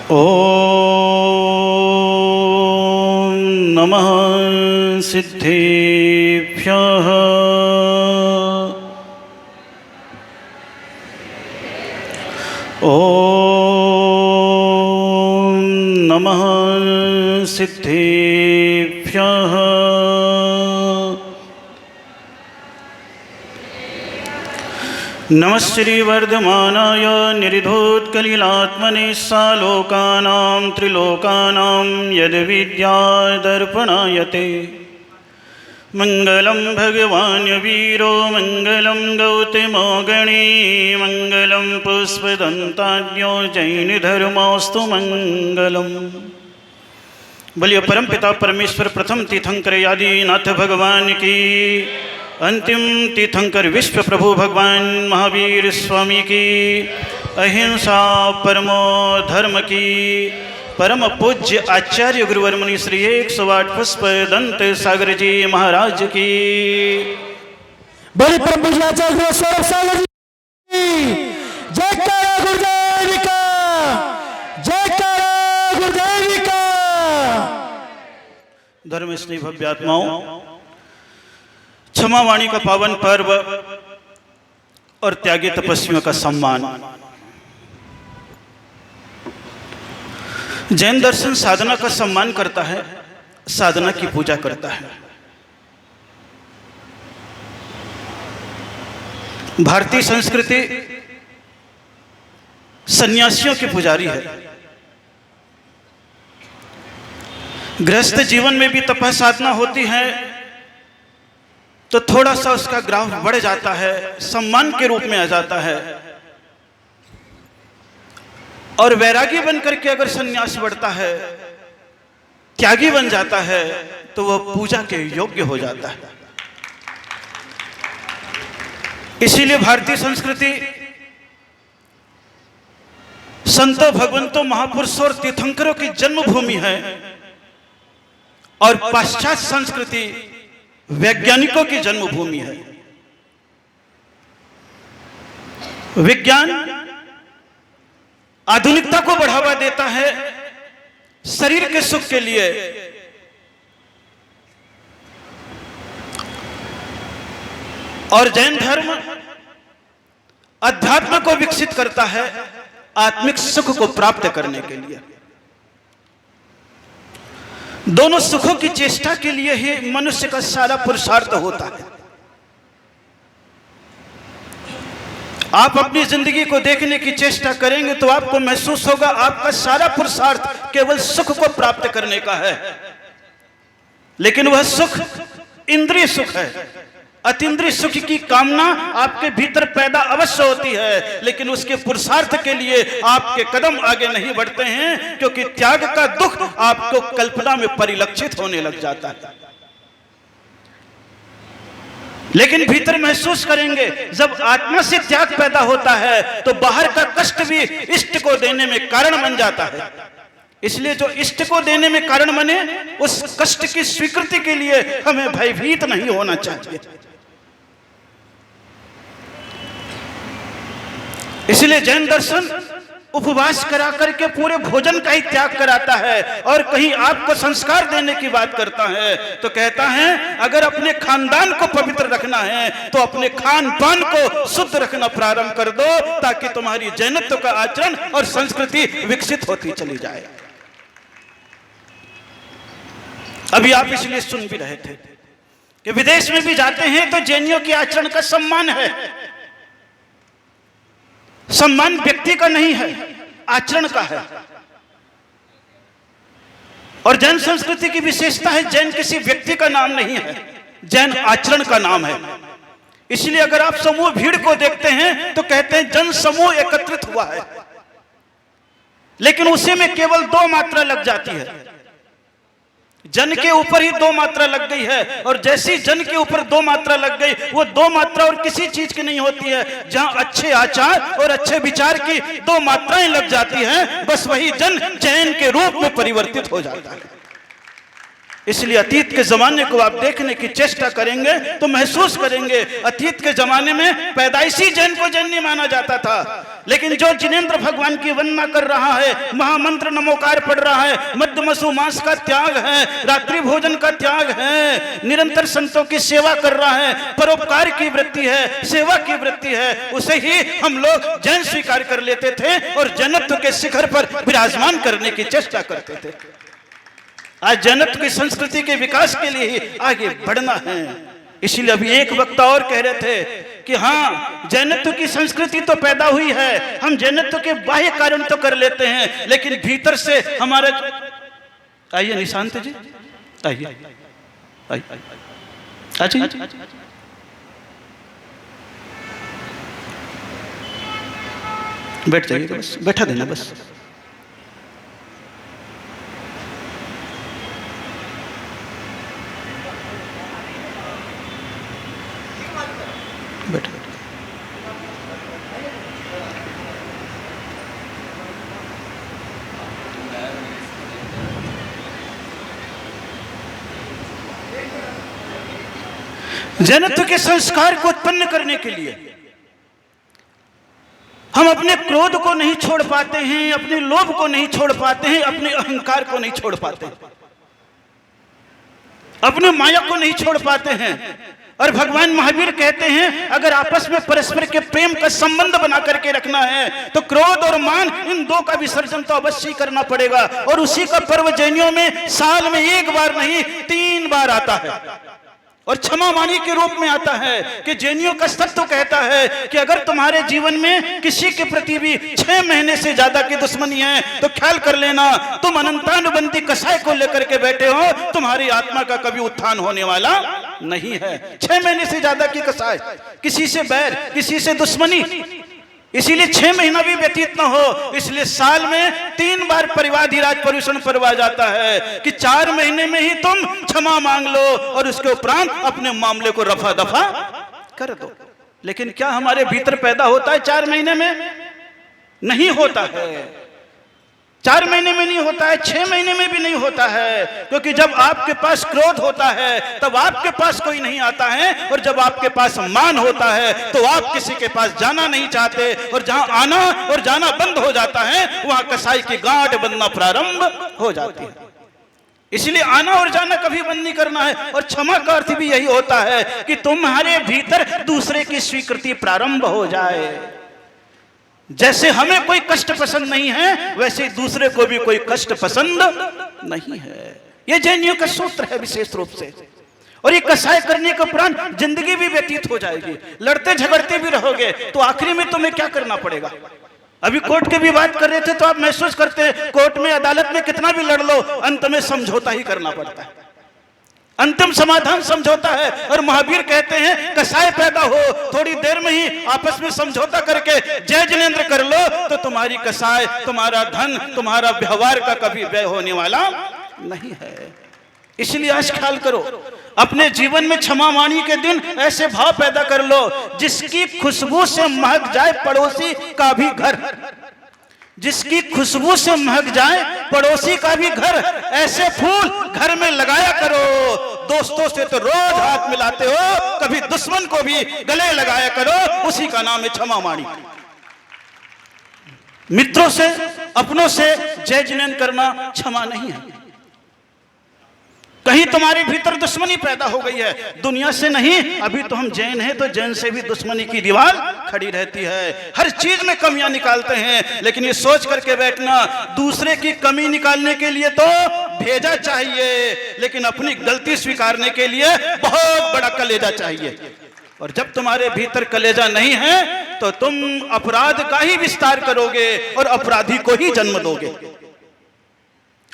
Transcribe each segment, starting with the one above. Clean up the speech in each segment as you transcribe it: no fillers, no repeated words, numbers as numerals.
ॐ नमः सिद्धेभ्यः। ॐ नमः सिद्धेभ्यः। नमः श्रीवर्धमानाय निरिधोत्कलिलात्मने सालोकानां त्रिलोकानां यद्विद्यादर्पणायते। मङ्गलं भगवान् वीरो मङ्गलं गौतमो गणे मङ्गलं पुष्पदन्ताद्यो जैनधर्मोऽस्तु मङ्गलम्। बोलिए परमपिता परमेश्वर प्रथम तीर्थंकर आदिनाथ भगवान की, अंतिम तीर्थंकर विश्व प्रभु भगवान महावीर स्वामी की, अहिंसा परमो धर्म की, परम पूज्य आचार्य गुरुवर मुनि श्री 108 पुष्प दंत सागर जी महाराज की। बड़े परम पूज्य आचार्य गुरुवर सागर जी जयकारा गुरुदेव का, जयकारा गुरुदेव का। धर्म स्नेही भव्यात्माओं, क्षमावाणी का पावन पर्व और त्यागी तपस्वियों का सम्मान। जैन दर्शन साधना का सम्मान करता है, साधना की पूजा करता है। भारतीय संस्कृति सन्यासियों की पुजारी है। गृहस्थ जीवन में भी तप साधना होती है तो थोड़ा सा उसका ग्राफ बढ़ जाता है, सम्मान के रूप में आ जाता है। और वैरागी बन करके अगर सन्यास बढ़ता है, त्यागी बन जाता है, तो वह पूजा के योग्य हो जाता है। इसीलिए भारतीय संस्कृति संतों, भगवंतों, महापुरुषों और तीर्थंकरों की जन्मभूमि है और पाश्चात्य संस्कृति वैज्ञानिकों की जन्मभूमि है। विज्ञान आधुनिकता को बढ़ावा देता है शरीर के सुख के लिए, और जैन धर्म अध्यात्म को विकसित करता है आत्मिक सुख को प्राप्त करने के लिए। दोनों सुखों की चेष्टा के लिए ही मनुष्य का सारा पुरुषार्थ होता है। आप अपनी जिंदगी को देखने की चेष्टा करेंगे तो आपको महसूस होगा आपका सारा पुरुषार्थ केवल सुख को प्राप्त करने का है। लेकिन वह सुख इंद्रिय सुख है। अतीन्द्रिय सुख की कामना आपके भीतर पैदा अवश्य होती है, लेकिन उसके पुरुषार्थ के लिए आपके कदम आगे नहीं बढ़ते हैं, क्योंकि त्याग का दुख आपको कल्पना में परिलक्षित होने लग जाता है। लेकिन भीतर महसूस करेंगे जब आत्मा से त्याग पैदा होता है तो बाहर का कष्ट भी इष्ट को देने में कारण बन जाता है। इसलिए जो इष्ट को देने में कारण बने, उस कष्ट की स्वीकृति के लिए हमें भयभीत नहीं होना चाहिए। इसलिए जैन दर्शन उपवास करा करके पूरे भोजन का ही त्याग कराता है, और कहीं आपको संस्कार देने की बात करता है तो कहता है अगर अपने खानदान को पवित्र रखना है तो अपने खान पान को शुद्ध रखना प्रारंभ कर दो, ताकि तुम्हारी जैनत्व का आचरण और संस्कृति विकसित होती चली जाए। अभी आप इसलिए सुन भी रहे थे कि विदेश में भी जाते हैं तो जैनियों के आचरण का सम्मान है। सम्मान व्यक्ति का नहीं है, आचरण का है। और जैन संस्कृति की विशेषता है, जैन किसी व्यक्ति का नाम नहीं है, जैन आचरण का नाम है। इसलिए अगर आप समूह भीड़ को देखते हैं तो कहते हैं जन समूह एकत्रित हुआ है, लेकिन उसी में केवल 2 मात्रा लग जाती है। जन के ऊपर ही 2 मात्रा लग गई है, और जैसी जन के ऊपर 2 मात्रा लग गई, वो 2 मात्रा और किसी चीज की नहीं होती है। जहां अच्छे आचार और अच्छे विचार की 2 मात्राएं लग जाती हैं, बस वही जन जैन के रूप में परिवर्तित हो जाता है। इसलिए अतीत के जमाने को आप देखने की चेष्टा करेंगे तो महसूस करेंगे, अतीत के जमाने में पैदाइशी जैन को जैन नहीं माना जाता था, लेकिन जो जिनेंद्र भगवान की वंदना कर रहा है, महामंत्र नमोकार पढ़ रहा है, मद्यमसु मांस का त्याग है, रात्रि भोजन का त्याग है, निरंतर संतों की सेवा कर रहा है, परोपकार की वृत्ति है, सेवा की वृत्ति है, उसे ही हम लोग जैन स्वीकार कर लेते थे और जैनत्व के शिखर पर विराजमान करने की चेष्टा करते थे। आज जैनत्व की संस्कृति के विकास के लिए ही आगे बढ़ना है। इसलिए अभी एक वक्ता और कह रहे थे कि हाँ, जैनत्व की संस्कृति तो पैदा हुई है, हम जैनत्व के बाह्य कारण तो कर लेते हैं, लेकिन भीतर से हमारा, आइए निशांत जी, आइए आइए, बैठ जाइए, बस बैठा देना, बस बैठो। जैनत्व के संस्कार को उत्पन्न करने के लिए हम अपने क्रोध को नहीं छोड़ पाते हैं, अपने लोभ को नहीं छोड़ पाते हैं, अपने अहंकार को नहीं छोड़ पाते हैं, अपने माया को नहीं छोड़ पाते हैं। और भगवान महावीर कहते हैं अगर आपस में परस्पर के प्रेम का संबंध बना करके रखना है तो क्रोध और मान, इन दो का विसर्जन तो अवश्य करना पड़ेगा। और उसी का पर्व जैनियों में साल में एक बार नहीं 3 बार आता है और क्षमा मानी के रूप में आता है कि जैनियों का तत्व कहता है कि अगर तुम्हारे जीवन में किसी के प्रति भी 6 महीने से ज्यादा की दुश्मनी है तो ख्याल कर लेना, तुम अनंतानुबंधी कसाय को लेकर के बैठे हो, तुम्हारी आत्मा का कभी उत्थान होने वाला नहीं है। 6 महीने से ज्यादा की कसाय, किसी से बैर, किसी से दुश्मनी, इसीलिए 6 महीना भी व्यतीत न हो, इसलिए साल में 3 बार परिवाधिराज पर्युषण पर्व आ जाता है कि 4 महीने में ही तुम क्षमा मांग लो और उसके उपरांत अपने मामले को रफा दफा कर दो। लेकिन क्या हमारे भीतर पैदा होता है 4 महीने में? नहीं होता है। 4 महीने में नहीं होता है, 6 महीने में भी नहीं होता है, क्योंकि जब आपके पास क्रोध होता है तब आपके पास कोई नहीं आता है, और जब आपके पास मान होता है तो आप किसी के पास जाना नहीं चाहते, और जहां आना और जाना बंद हो जाता है वहां कसाई की गांठ बनना प्रारंभ हो जाती है। इसलिए आना और जाना कभी बंद नहीं करना है। और क्षमा का अर्थ भी यही होता है कि तुम्हारे भीतर दूसरे की स्वीकृति प्रारंभ हो जाए। जैसे हमें कोई कष्ट पसंद नहीं है वैसे दूसरे को भी कोई कष्ट पसंद नहीं है। यह जैनियों का सूत्र है विशेष रूप से। और ये कसाय करने के उपरांत जिंदगी भी व्यतीत हो जाएगी, लड़ते झगड़ते भी रहोगे तो आखिरी में तुम्हें क्या करना पड़ेगा। अभी कोर्ट की भी बात कर रहे थे तो आप महसूस करते हैं कोर्ट में, अदालत में कितना भी लड़ लो अंत में समझौता ही करना पड़ता है, अंतिम समाधान समझौता है। और महावीर कहते हैं कसाय पैदा हो, थोड़ी देर में ही आपस में समझौता करके जय जिनेंद्र कर लो तो तुम्हारी कसाय, तुम्हारा धन, तुम्हारा व्यवहार का कभी व्यय होने वाला नहीं है। इसलिए आज ख्याल करो, अपने जीवन में क्षमा मानी के दिन ऐसे भाव पैदा कर लो जिसकी खुशबू से महक जाए पड़ोसी का भी घर, जिसकी खुशबू से महक जाए पड़ोसी का भी घर। ऐसे फूल घर में लगाया करो। दोस्तों से तो रोज हाथ मिलाते हो, कभी दुश्मन को भी गले लगाया करो, उसी का नाम है क्षमा मानी। मित्रों से, अपनों से जय जिनेंद्र करना क्षमा नहीं है। कहीं तुम्हारे भीतर दुश्मनी पैदा हो गई है, दुनिया से नहीं, अभी तो हम जैन हैं तो जैन से भी दुश्मनी की दीवार खड़ी रहती है। हर चीज में कमियां निकालते हैं, लेकिन ये सोच करके बैठना दूसरे की कमी निकालने के लिए तो भेजा चाहिए, लेकिन अपनी गलती स्वीकारने के लिए बहुत बड़ा कलेजा चाहिए। और जब तुम्हारे भीतर कलेजा नहीं है तो तुम अपराध का ही विस्तार करोगे और अपराधी को ही जन्म दोगे।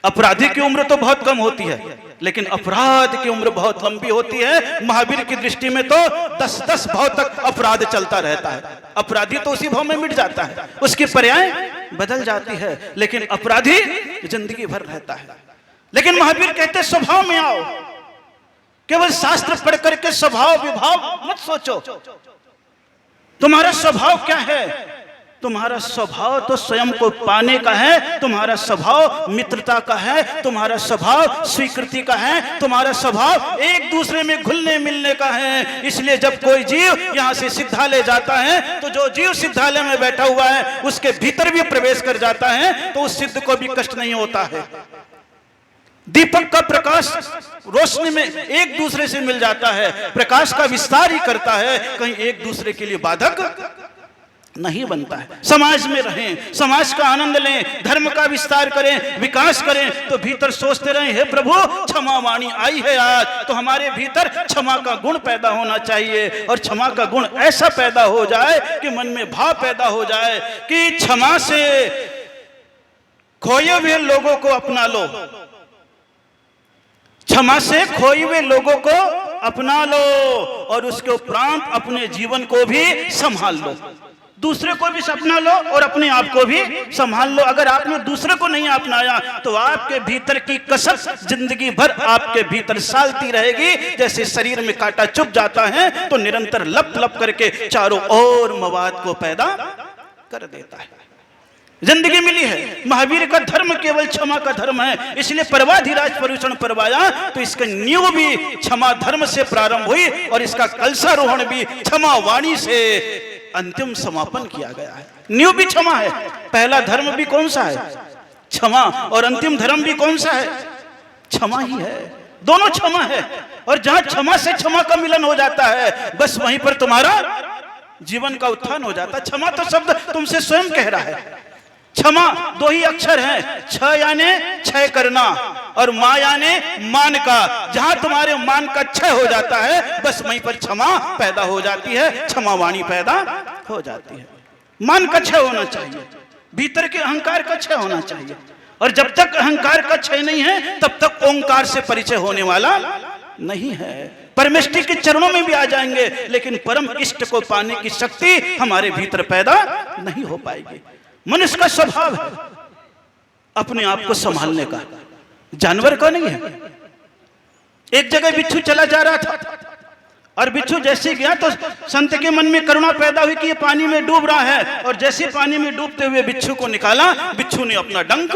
अपराधी की उम्र तो बहुत कम होती है, लेकिन अपराध की उम्र बहुत लंबी होती है। महावीर की दृष्टि में तो 10-10 भाव तक अपराध चलता रहता है। अपराधी तो उसी भाव में मिट जाता है, उसकी पर्याय बदल जाती है, लेकिन अपराधी जिंदगी भर रहता है। लेकिन महावीर कहते स्वभाव में आओ, केवल शास्त्र पढ़ करके स्वभाव विभाव मत सोचो। तुम्हारा स्वभाव क्या है, तुम्हारा स्वभाव तो स्वयं को पाने का है, तुम्हारा स्वभाव मित्रता का है, तुम्हारा स्वभाव स्वीकृति का है, तुम्हारा स्वभाव एक दूसरे में घुलने मिलने का है। इसलिए जब कोई जीव यहाँ से सिद्धालय जाता है तो जो जीव सिद्धालय में बैठा हुआ है उसके भीतर भी प्रवेश कर जाता है तो उस सिद्ध को भी कष्ट नहीं होता है। दीपक का प्रकाश रोशनी में एक दूसरे से मिल जाता है, प्रकाश का विस्तार ही करता है, कहीं एक दूसरे के लिए बाधक नहीं बनता है। समाज में रहें, समाज का आनंद लें, धर्म का विस्तार करें, विकास करें, तो भीतर सोचते रहें, हे प्रभु क्षमा वाणी आई है आज, तो हमारे भीतर क्षमा का गुण पैदा होना चाहिए। और क्षमा का गुण ऐसा पैदा हो जाए कि मन में भाव पैदा हो जाए कि क्षमा से खोए हुए लोगों को अपना लो, क्षमा से खोए हुए लोगों को अपना लो और उसके उपरांत अपने जीवन को भी संभाल लो, दूसरे को भी अपना लो और अपने आप को भी संभाल लो। अगर आपने दूसरे को नहीं अपनाया तो आपके भीतर की कसक जिंदगी भर आपके भीतर सालती रहेगी। जैसे शरीर में कांटा चुभ जाता है तो निरंतर लप लप करके चारों ओर मवाद को पैदा कर देता है। जिंदगी मिली है, महावीर का धर्म केवल क्षमा का धर्म है, इसलिए परवाधिराज परुषण परवाया, तो इसका नींव भी क्षमा धर्म से प्रारंभ हुई और इसका कलशारोहण भी क्षमा वाणी से अंतिम समापन किया गया है। नींव भी क्षमा है, पहला धर्म भी कौन सा है? क्षमा, और अंतिम धर्म भी कौन सा है? क्षमा ही है, दोनों क्षमा है। और जहां क्षमा से क्षमा का मिलन हो जाता है बस वहीं पर तुम्हारा जीवन का उत्थान हो जाता है। क्षमा तो शब्द तुमसे स्वयं कह रहा है। क्षमा दो ही अक्षर हैं, छ यानी क्षय करना और मा यानी मान का। जहां तुम्हारे मान का क्षय हो जाता है बस वहीं पर क्षमा पैदा हो जाती है, क्षमा वाणी पैदा हो जाती है। मान का क्षय होना चाहिए, भीतर के अहंकार का क्षय होना चाहिए, और जब तक अहंकार का क्षय नहीं है तब तक ओंकार से परिचय होने वाला नहीं है। परमेष्टि के चरणों में भी आ जाएंगे लेकिन परम इष्ट को पाने की शक्ति हमारे भीतर पैदा नहीं हो पाएगी। मनुष्य का स्वभाव है अपने आप को संभालने का, जानवर का नहीं है। एक जगह बिच्छू चला जा रहा था और बिच्छू जैसे गया तो संत के मन में करुणा पैदा हुई कि ये पानी में डूब रहा है, और जैसे पानी में डूबते हुए बिच्छू को निकाला, बिच्छू ने अपना डंक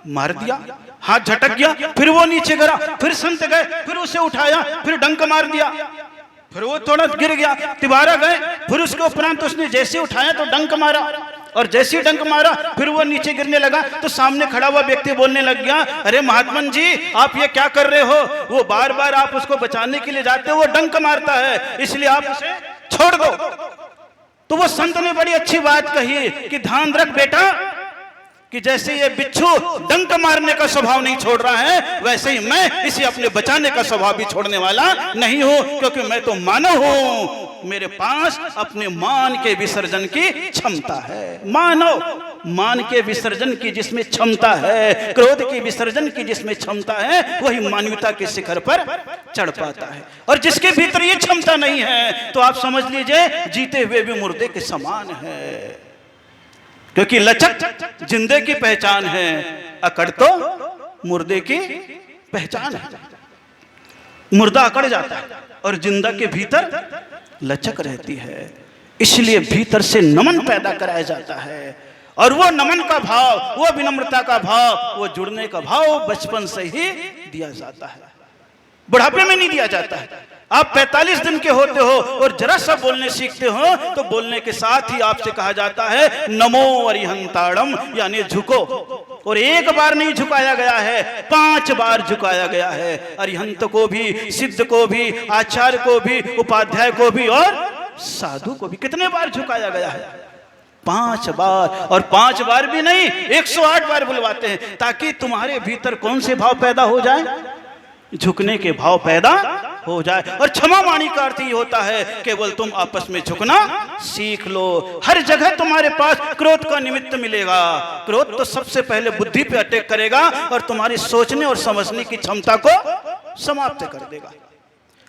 मार दिया, हाथ झटक गया, फिर वो नीचे गिरा, फिर संत गए, फिर उसे उठाया, फिर डंक मार दिया, फिर वो थोड़ा गिर गया, तिबारा गए, फिर उसके उपरांत उसने जैसे उठाया तो डंक मारा, और जैसे ही डंक मारा फिर वो नीचे गिरने लगा तो सामने खड़ा हुआ व्यक्ति बोलने लग गया, अरे महात्मन जी आप ये क्या कर रहे हो? वो बार बार आप उसको बचाने के लिए जाते हो, वो डंक मारता है, इसलिए आप उसे छोड़ दो। तो वो संत ने बड़ी अच्छी बात कही कि ध्यान रख बेटा कि जैसे ये बिच्छू डंक मारने का स्वभाव नहीं छोड़ रहा है, वैसे ही मैं इसे अपने बचाने का स्वभाव भी छोड़ने वाला नहीं हूं, क्योंकि मैं तो मानव हूं, मेरे पास अपने मान के विसर्जन की क्षमता है। मानव, मान के विसर्जन की जिसमें क्षमता है, क्रोध की विसर्जन की जिसमें क्षमता है, वही मानवता के शिखर पर चढ़ पाता है। और जिसके भीतर ये क्षमता नहीं है तो आप समझ लीजिए जीते हुए भी मुर्दे के समान है, क्योंकि लचक जिंदे की पहचान है, अकड़ तो मुर्दे की पहचान है। मुर्दा अकड़ जाता है और जिंदा के भीतर लचक रहती है, इसलिए भीतर से नमन पैदा कराया जाता है। और वो नमन का भाव, वो विनम्रता का भाव, वो जुड़ने का भाव बचपन से ही दिया जाता है, बुढ़ापे में नहीं दिया जाता है। आप 45 दिन के होते हो और जरा सा बोलने सीखते हो तो बोलने के साथ ही आपसे कहा जाता है नमो अरिहंताड़म, यानी झुको। और एक बार नहीं झुकाया गया है, 5 बार झुकाया गया है। अरिहंत को भी, सिद्ध को भी, आचार्य को भी, उपाध्याय को भी और साधु को भी। कितने बार झुकाया गया है? 5 बार। और 5 बार भी नहीं, 108 बार बुलवाते हैं, ताकि तुम्हारे भीतर कौन से भाव पैदा हो जाए? झुकने के भाव पैदा हो जाए। और क्षमा वाणी का अर्थ ही होता है केवल तुम आपस में झुकना सीख लो। हर जगह तुम्हारे पास क्रोध का निमित्त मिलेगा। क्रोध तो सबसे पहले बुद्धि पे अटैक करेगा और तुम्हारी सोचने और समझने की क्षमता को समाप्त कर देगा,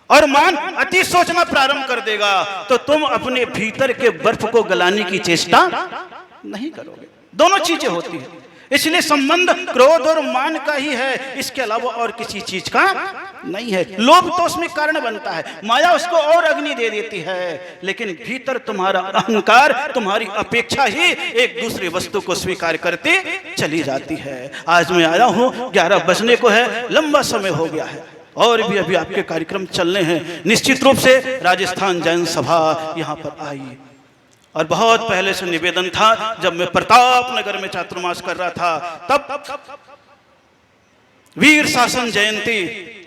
और मान अति सोचना प्रारंभ कर देगा तो तुम अपने भीतर के बर्फ को गलाने की चेष्टा नहीं करोगे। दोनों चीजें होती है, इसलिए संबंध क्रोध और मान का ही है, इसके अलावा और किसी चीज का नहीं है। लोभ तो उसमें कारण बनता है, माया उसको और अग्नि दे देती है, लेकिन भीतर तुम्हारा अहंकार, तुम्हारी अपेक्षा ही एक दूसरी वस्तु को स्वीकार करती चली जाती है। आज मैं आया हूं, 11 बजने को है, लंबा समय हो गया है और भी अभी आपके कार्यक्रम चलने हैं। निश्चित रूप से राजस्थान जैन सभा यहाँ पर आई और बहुत पहले से निवेदन था, जब मैं प्रताप नगर में चातुर्मास कर रहा था तब वीर शासन जयंती,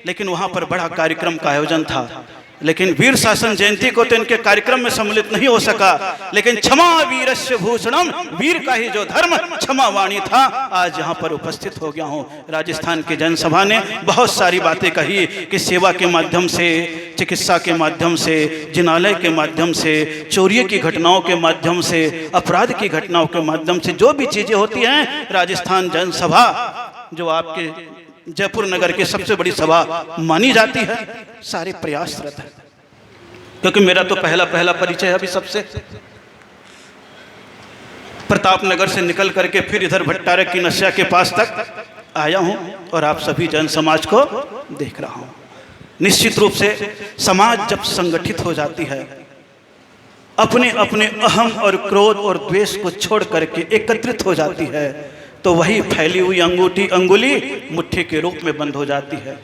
लेकिन वहां पर बड़ा कार्यक्रम का आयोजन था, लेकिन वीर शासन जयंती को तो इनके कार्यक्रम में सम्मिलित नहीं हो सका, लेकिन क्षमा वीरस्य भूषणम, वीर का ही जो धर्म क्षमा वाणी था, आज यहाँ पर उपस्थित हो गया हूँ। राजस्थान की जनसभा ने बहुत सारी बातें कही कि सेवा के माध्यम से, चिकित्सा के माध्यम से, जिनालय के माध्यम से, चोरी की घटनाओं के माध्यम से, अपराध की घटनाओं के माध्यम से जो भी चीजें होती हैं, राजस्थान जनसभा जो आपके जयपुर नगर की सबसे बड़ी सभा मानी जाती है, सारे प्रयासरत है। क्योंकि मेरा तो पहला परिचय है अभी सबसे, प्रताप नगर से निकल करके फिर इधर भट्टारक की नस्या के पास तक आया हूं और आप सभी जन समाज को देख रहा हूं। निश्चित रूप से समाज जब संगठित हो जाती है, अपने अपने अहम और क्रोध और द्वेष को छोड़ करके एकत्रित हो जाती है, तो वही फैली हुई अंगुली मुट्ठी के रूप में बंद हो जाती है।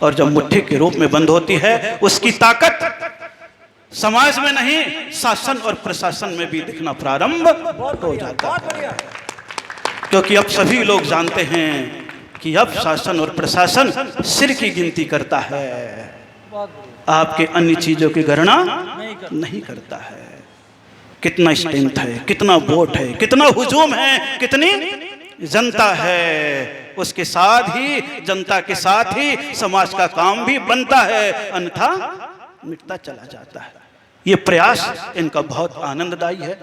और जब मुट्ठी के रूप में बंद होती है, उसकी ताकत समाज में नहीं, शासन और प्रशासन में भी दिखना प्रारंभ हो जाता है। क्योंकि अब सभी लोग जानते हैं कि अब शासन और प्रशासन सिर की गिनती करता है, आपके अन्य चीजों की गणना नहीं करता है। कितना स्ट्रेंथ है, कितना वोट है, कितना हुजूम है, कितनी जनता है, उसके साथ ही, जनता के साथ ही समाज का काम भी बनता है, अन्यथा मिटता चला जाता है। ये प्रयास इनका बहुत आनंददायी है,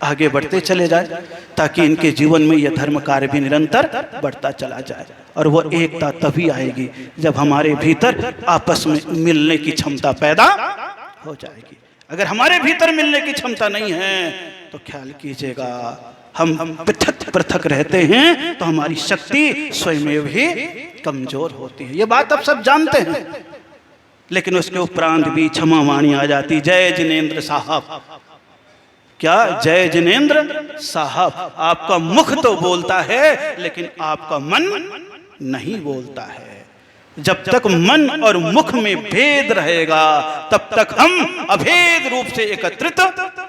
आगे बढ़ते चले जाए ताकि इनके जीवन में यह धर्म कार्य भी निरंतर बढ़ता चला जाए। और वो एकता तभी आएगी जब हमारे भीतर आपस में मिलने की क्षमता पैदा हो जाएगी। अगर हमारे भीतर मिलने की क्षमता नहीं है तो ख्याल कीजिएगा, हम पृथक रहते हैं तो हमारी शक्ति स्वयं भी कमजोर होती है। ये बात आप सब जानते हैं, लेकिन उसके उपरांत भी क्षमा वाणी आ जाती। जय जिनेंद्र साहब, क्या जय जिनेंद्र साहब, आपका मुख तो बोलता है लेकिन आपका मन नहीं बोलता है। जब तक मन और मुख में भेद रहेगा तब तक हम अभेद रूप से एकत्रित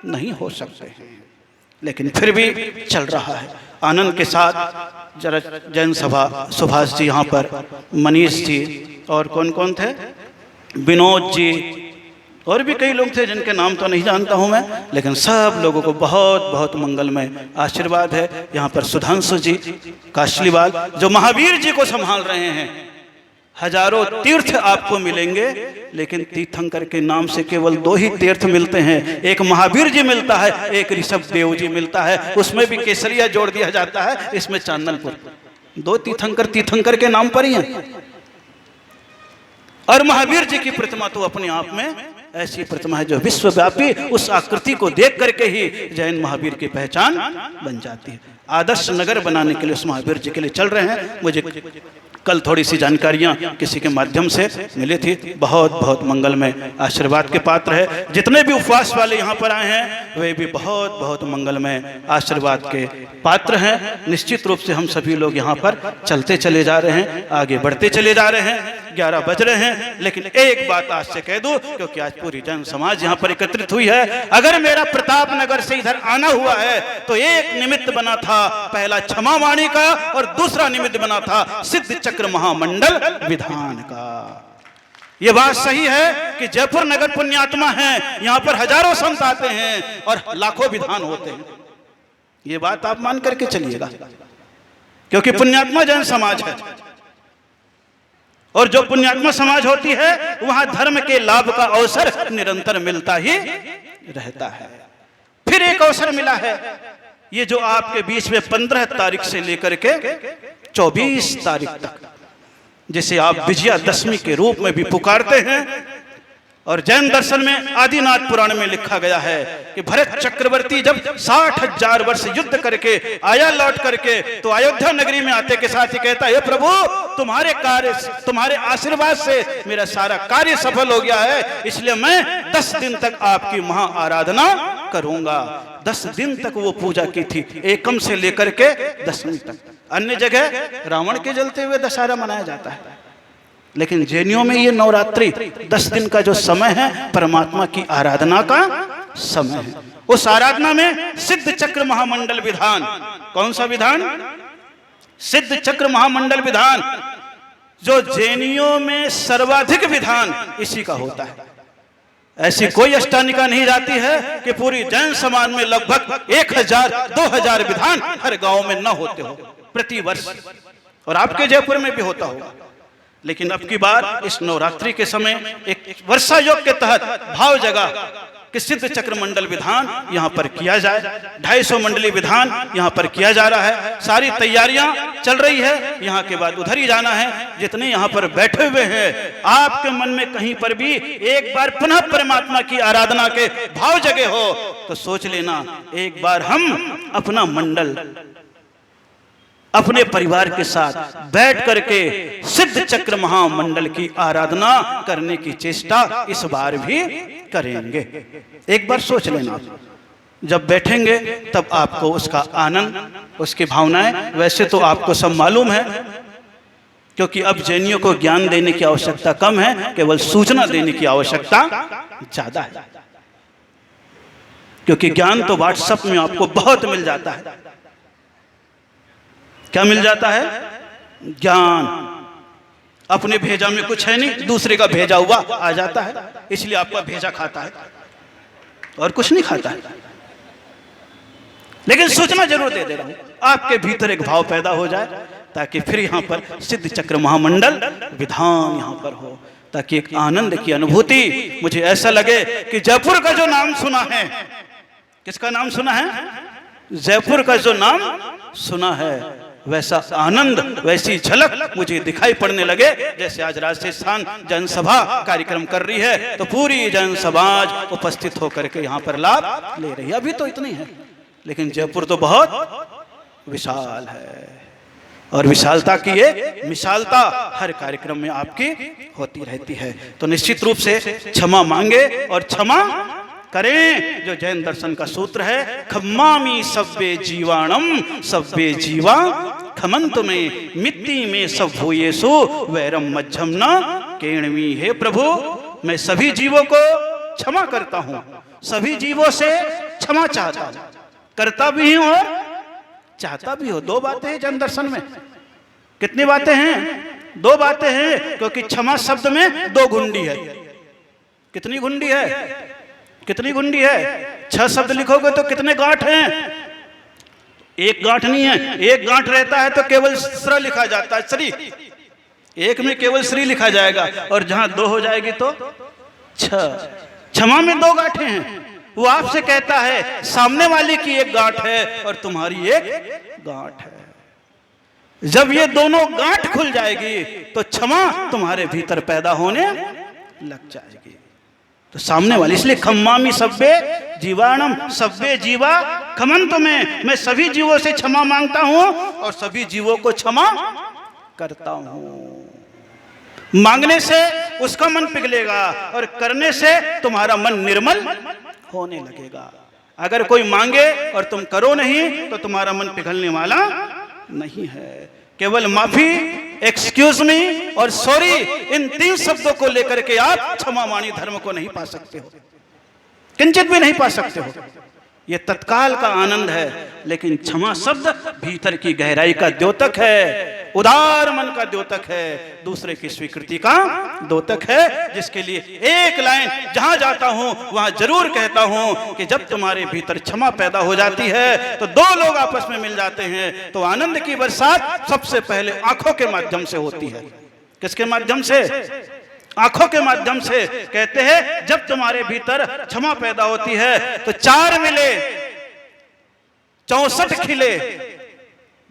नहीं हो सकते हैं। लेकिन फिर भी चल रहा है आनंद के साथ। जरा जैन सभा, सुभाष जी यहाँ पर, मनीष जी और कौन कौन थे, विनोद जी और भी कई लोग थे जिनके नाम तो नहीं जानता हूँ मैं, लेकिन सब लोगों को बहुत बहुत मंगलमय आशीर्वाद है। यहाँ पर सुधांशु जी काशलीवाल जो महावीर जी को संभाल रहे हैं। हजारों तीर्थ आपको मिलेंगे, लेकिन तीर्थंकर के नाम से केवल 2 ही तीर्थ मिलते हैं, एक महावीर जी मिलता है, एक ऋषभ देव जी मिलता है, उसमें भी केसरिया जोड़ दिया जाता है, इसमें चांदनपुर। 2 तीर्थंकर के नाम पर ही हैं। और महावीर जी की प्रतिमा तो अपने आप में ऐसी प्रतिमा है जो विश्वव्यापी, उस आकृति को देख करके ही जैन महावीर की पहचान बन जाती है। आदर्श नगर बनाने के लिए उस महावीर जी के लिए चल रहे हैं। मुझे कल थोड़ी सी जानकारियां किसी के माध्यम से मिली थी, बहुत बहुत मंगलमय आशीर्वाद के पात्र है। जितने भी उपवास वाले यहाँ पर आए हैं वे भी बहुत बहुत मंगलमय आशीर्वाद के पात्र हैं। निश्चित रूप से हम सभी लोग यहाँ पर चलते चले जा रहे हैं, आगे बढ़ते चले जा रहे हैं। 11 बज रहे हैं, लेकिन एक बात आज से कह दूं, क्योंकि आज पूरी जन समाज यहाँ पर एकत्रित हुई है। अगर मेरा प्रताप नगर से इधर आना हुआ है तो एक निमित्त बना था, पहला क्षमा वाणी का और दूसरा निमित्त बना था सिद्ध चक्र महामंडल विधान का। यह बात सही है कि जयपुर नगर पुण्यात्मा है, यहाँ पर हजारों संत आते हैं और लाखों विधान होते हैं। ये बात आप मान करके चलिएगा, क्योंकि पुण्यात्मा जन समाज है और जो पुण्यात्मा समाज होती है वहां धर्म के लाभ का अवसर निरंतर मिलता ही रहता है। फिर एक अवसर मिला है, ये जो आपके बीच में 15 तारीख से लेकर के 24 तारीख तक, जिसे आप विजयादशमी के रूप में भी पुकारते हैं, और जैन दर्शन में आदिनाथ पुराण में लिखा गया है कि भरत चक्रवर्ती जब 60,000 वर्ष युद्ध करके आया लौट करके, तो अयोध्या नगरी में आते के साथ ही कहता है, हे प्रभु, तुम्हारे आशीर्वाद से मेरा सारा कार्य सफल हो गया है, इसलिए मैं 10 दिन तक आपकी महा आराधना करूंगा। 10 दिन तक वो पूजा की थी, एकम से लेकर के 10वीं तक। अन्य जगह रावण के जलते हुए दशहरा मनाया जाता है, लेकिन जैनियों में ये नवरात्रि 10 दिन का जो समय है, परमात्मा की आराधना का समय है। उस आराधना में सिद्ध चक्र महामंडल विधान, कौन सा विधान? सिद्ध चक्र महामंडल विधान, जो जैनियों में सर्वाधिक विधान इसी का होता है। ऐसी कोई अष्टानिका नहीं जाती है कि पूरी जैन समाज में लगभग 1000-2000 विधान हर गांव में न होते हो प्रति वर्ष, और आपके जयपुर में भी होता होगा। लेकिन अब की बार इस नवरात्रि के समय एक वर्षा योग के तहत भाव जगा कि सिद्ध चक्र मंडल विधान यहाँ पर किया जाए। 250 मंडली विधान यहाँ पर किया जा रहा है। सारी तैयारियां चल रही है, यहाँ के बाद उधर ही जाना है। जितने यहाँ पर बैठे हुए हैं, आपके मन में कहीं पर भी एक बार पुनः परमात्मा की आराधना के भाव जगे हो तो सोच लेना, एक बार हम अपना मंडल अपने परिवार के साथ बैठ करके सिद्ध चक्र महामंडल की आराधना करने की चेष्टा इस बार भी करेंगे। एक बार सोच लेना, जब बैठेंगे तब आपको उसका आनंद, उसकी भावनाएं, वैसे तो आपको सब मालूम है, क्योंकि अब जैनियों को ज्ञान देने की आवश्यकता कम है, केवल सूचना देने की आवश्यकता ज्यादा है। क्योंकि ज्ञान तो व्हाट्सएप में आपको बहुत मिल जाता है। क्या मिल जाता है? ज्ञान। अपने भेजा में कुछ है नहीं, दूसरे का भेजा हुआ आ जाता है, इसलिए आपका भेजा खाता है और कुछ नहीं खाता है। लेकिन सूचना जरूर दे रहा हूं, आपके भीतर एक भाव पैदा हो जाए, ताकि फिर यहां पर सिद्ध चक्र महामंडल विधान यहां पर हो, ताकि एक आनंद की अनुभूति। मुझे ऐसा लगे कि जयपुर का जो नाम सुना है, किसका नाम सुना है? जयपुर का जो नाम सुना है, वैसा आनंद, वैसी झलक मुझे दिखाई पड़ने लगे। जैसे आज राजस्थान जनसभा कार्यक्रम कर रही है, तो पूरी जन समाज उपस्थित होकर के यहाँ पर लाभ ले रही है। अभी तो इतनी है, लेकिन जयपुर तो बहुत विशाल है, और विशालता की ये विशालता हर कार्यक्रम में आपकी होती रहती है। तो निश्चित रूप से क्षमा मांगे और क्षमा करें। जो जैन दर्शन का सूत्र है, खम्मामी सव्वे जीवाणम सव्वे जीवा खमंत में मिट्टी में सब भूयेसु वैरम मध्यम न केणवी। हे प्रभु, मैं सभी जीवों को क्षमा करता हूँ, सभी जीवों से क्षमा चाहता हूँ, करता भी हूँ और चाहता भी हूँ। 2 बातें हैं जैन दर्शन में। कितनी बातें हैं? 2 बातें हैं, क्योंकि क्षमा शब्द में 2 गुंडी है। कितनी गुंडी है? कितनी गुंडी है? 6 शब्द लिखोगे तो कितने गांठ हैं? एक गांठ नहीं है। एक गांठ रहता है तो केवल श्र लिखा जाता है, श्री। एक में केवल श्री लिखा जाएगा, और जहां 2 हो जाएगी तो 6। क्षमा में 2 गांठें हैं। वो आपसे कहता है, सामने वाले की एक गांठ है और तुम्हारी एक गांठ है। जब ये दोनों गांठ खुल जाएगी तो क्षमा तुम्हारे भीतर पैदा होने लग जाएगी। तो सामने वाले, इसलिए खम्मामी सव्वे जीवाणम सव्वे जीवा खमंत में, मैं सभी जीवों से क्षमा मांगता हूं और सभी जीवों को क्षमा करता हूं। मांगने से उसका मन पिघलेगा और करने से तुम्हारा मन निर्मल होने लगेगा। अगर कोई मांगे और तुम करो नहीं तो तुम्हारा मन पिघलने वाला नहीं है। केवल माफी, एक्सक्यूज मी और सॉरी, इन 3 शब्दों को लेकर के आप क्षमामाणी धर्म को नहीं पा सकते हो, किंचित भी नहीं पा सकते हो। ये तत्काल का आनंद है, लेकिन क्षमा शब्द भीतर की गहराई का द्योतक है, उदार मन का द्योतक है, दूसरे की स्वीकृति का द्योतक है, जिसके लिए एक लाइन जहां जाता हूं वहां जरूर कहता हूं कि जब तुम्हारे भीतर क्षमा पैदा हो जाती है तो 2 लोग आपस में मिल जाते हैं, तो आनंद की बरसात सबसे पहले आंखों के माध्यम से होती है। किसके माध्यम से? आंखों के माध्यम से। कहते हैं जब तुम्हारे भीतर क्षमा पैदा होती है तो 4 मिले 64 खिले,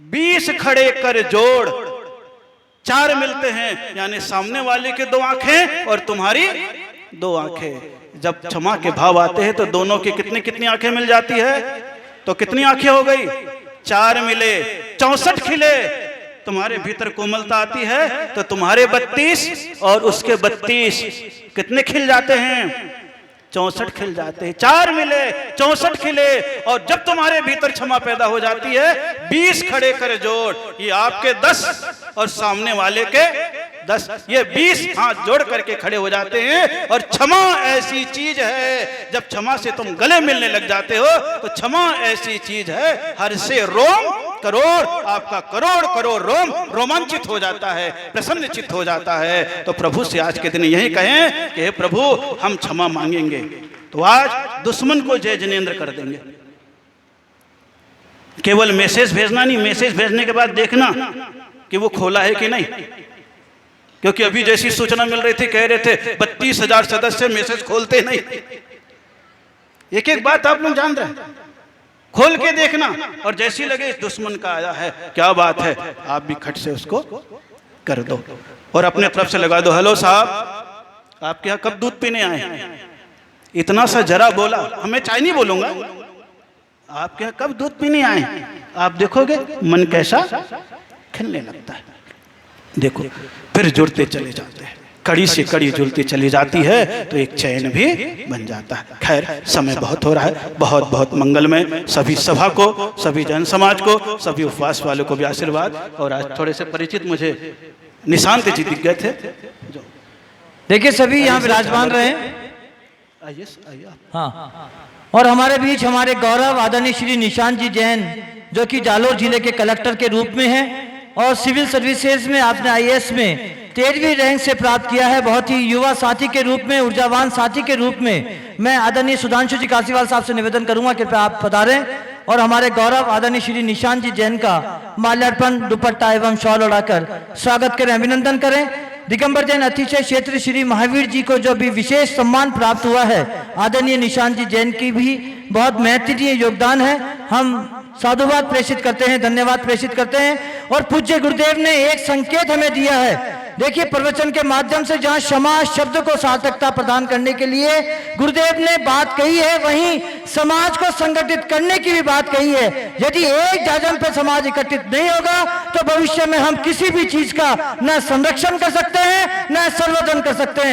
20 खड़े कर जोड़। 4 मिलते हैं, यानी सामने वाले के 2 आंखें और तुम्हारी दो आंखें। जब क्षमा के भाव आते हैं तो दोनों की कितनी कितनी आंखें मिल जाती है? तो कितनी आंखें हो गई? 4 मिले 64 खिले। तुम्हारे भीतर कोमलता आती है तो तुम्हारे 32 और उसके 32 कितने खिल जाते हैं? 64 खिल जाते हैं। 4 मिले 64 खिले। और जब तुम्हारे भीतर क्षमा पैदा हो जाती है, 20 खड़े कर जोड़, ये आपके 10 और सामने वाले के 10, ये 20 हाथ जोड़ करके खड़े हो जाते हैं। और क्षमा ऐसी चीज है, जब क्षमा से तुम गले मिलने लग जाते हो तो क्षमा ऐसी चीज है, हर से रोम करोड़, आपका करोड़ करोड़ रोम रोमांचित हो जाता है, प्रसन्नचित हो जाता है। तो प्रभु से आज के दिन यही कहें कि हे प्रभु, हम क्षमा मांगेंगे तो आज दुश्मन को जय जिनेंद्र कर देंगे। केवल मैसेज भेजना नहीं, मैसेज भेजने के बाद देखना कि वो खोला है कि नहीं, क्योंकि अभी जैसी सूचना मिल रही थी, कह रहे थे 32,000 सदस्य मैसेज खोलते नहीं। एक एक बात आप लोग जान रहे हैं, खोल के देखना, और जैसी लगे इस दुश्मन का आया है, क्या बात है, आप भी खट से उसको कर दो और अपने तरफ से लगा दो। हेलो साहब, आपके यहाँ कब दूध पीने आए? इतना सा जरा बोला, हमें चाय नहीं बोलूंगा, आपके यहाँ कब दूध पीने आए? आप देखोगे मन कैसा खिलने लगता है। देखो फिर जुड़ते चले जाते हैं, कड़ी से कड़ी जुड़ती चली जाती है तो एक चैन भी बन जाता है। खैर, समय बहुत हो रहा है, बहुत बहुत मंगलमय। सभी सभा को, सभी जन समाज को, सभी उपवास वालों को भी आशीर्वाद। और आज थोड़े से परिचित मुझे निशांत जी दिख गए थे, जो देखिए सभी यहाँ विराजमान रहे। आइए आइए। हाँ, और हमारे बीच हमारे गौरव आदरणीय श्री निशांत जी जैन, जो कि जालोर जिले के कलेक्टर के रूप में हैं और सिविल सर्विसेज में आपने IAS में 13वीं रैंक से प्राप्त किया है। बहुत ही युवा साथी के रूप में, ऊर्जावान साथी के रूप में मैं आदरणीय सुधांशु जी कासीवाल साहब से निवेदन करूंगा कि आप पधारें और हमारे गौरव आदरणीय श्री निशांत जी जैन का माल्यार्पण, दुपट्टा एवं शॉल उड़ाकर स्वागत करें, अभिनंदन करें। दिगंबर जैन अतिशय क्षेत्र श्री महावीर जी को जो भी विशेष सम्मान प्राप्त हुआ है, आदरणीय निशांत जी जैन की भी बहुत महत्वपूर्ण योगदान है। हम साधुवाद प्रेषित करते हैं, धन्यवाद प्रेषित करते हैं। और पूज्य गुरुदेव ने एक संकेत हमें दिया है। देखिए, प्रवचन के माध्यम से जहां क्षमा शब्द को सार्थकता प्रदान करने के लिए गुरुदेव ने बात कही है, वहीं समाज को संगठित करने की भी बात कही है। यदि एक जाजम पे समाज इकट्ठित नहीं होगा तो भविष्य में हम किसी भी चीज का न संरक्षण कर सकते हैं, न संवर्धन कर सकते हैं।